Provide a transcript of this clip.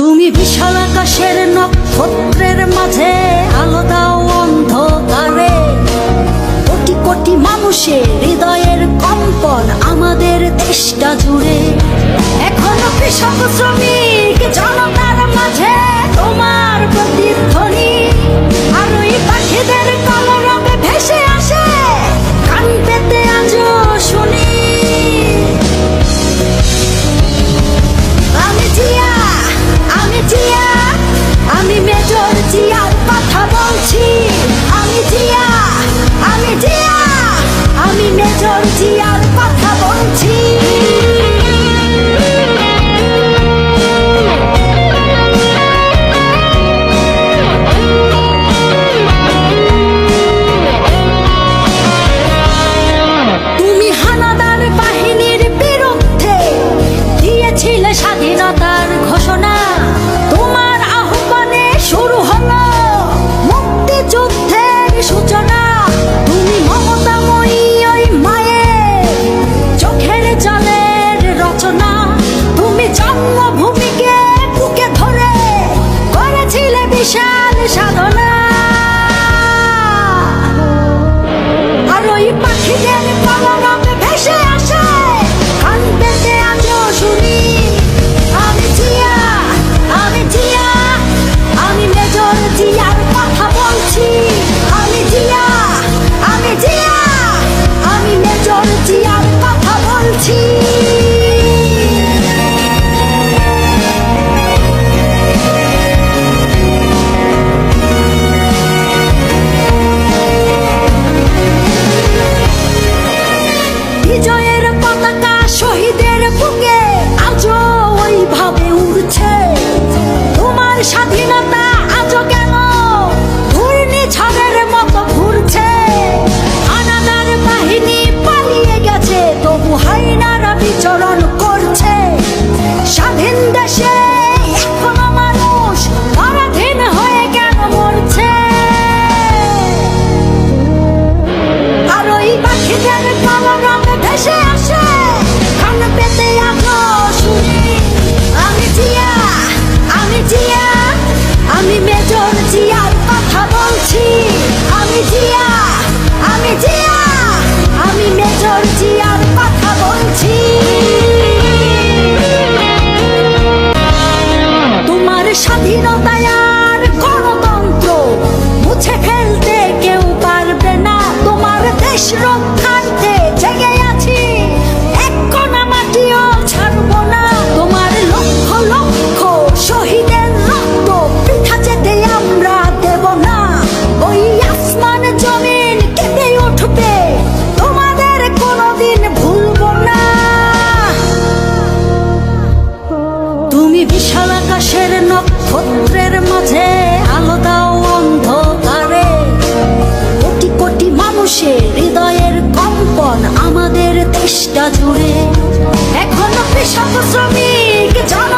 তুমি বিশাল আকাশের নক্ষত্রের মাঝে আলো দাও অন্ধকারে। কোটি কোটি মানুষের হৃদয়ের কম্পন আমাদের দেশটা জুড়ে। এখনো কৃষক শ্রমিক জনতার মাঝে তোমার প্রতিধ্বনি। আর ওই পাখিদের কলরবে ভেসে আসে কান পেতে আজও শুনি। আমি জিয়া, আমি জিয়া, আমি মেজর জিয়ার কথা বলছি। আমি জিয়া, আমি জিয়া, আমি মেজর জিয়ার কথা বলছি। তুমি হানাদার বাহিনীর বিরুদ্ধে দিয়েছিলে স্বাধীনতার ঘোষণা। তোমার আহ্বানে শুরু হলো মুক্তিযুদ্ধের সূচনা। তুমি মমতাময়ী ওই মায়ের চোখের জলের রচনা। তুমি জন্মভূমিকে বুকে ধরে করেছিলে বিশাল সাধনা। আর ওই পাখিদের কলরবে ভেসে আসে কান পেতে আজও শুনি। আমি জিয়া, আমি জিয়া, আমি মেজর জিয়ার কথা বলছি। আমি জিয়া, আমি জিয়া, আমি মেজর জিয়ার কথা বলছি। বিজয়ের পতাকা শহীদের বুকে আজও ওইভাবে উড়ছে। তোমার স্বাধীনতা আজও কেন ঘূর্ণিঝড়ের মতো ঘুরছে। হানাদার বাহিনী পালিয়ে গেছে, তবু হাইনারা বিচরণ করছে। স্বাধীন দেশে এখনো মানুষ পরাধীন হয়ে কেন মরছে। আর ওই পাখিদের কলরবে ভেসে আসে কান পেতে আজও শুনি। আমি জিয়া, আমি জিয়া, আমি মেজর জিয়ার কথা বলছি। আমি জিয়া, আমি জিয়া, আমি মেজর জিয়ার কথা বলছি। তোমার স্বাধীনতায় আর গণতন্ত্র মুছে ফেলতে কেউ পারবে না। তোমার দেশ রক্ষার্থে জেগে আছি, এক কণা মাটিও ছাড়বো না। তোমার লক্ষ লক্ষ শহীদের রক্ত বৃথা যেতে আমরা দেব না। ওই আসমান জমিন কেঁপে উঠবে, তোমাদের কোনোদিন ভুলবো না। তুমি বিশাল আকাশের নক্ষত্রের মাঝে আলো দাও অন্ধকারে। কোটি কোটি মানুষের হৃদয়ের কম্পন আমাদের দেশটা জুড়ে। এখনো কৃষক শ্রমিক জন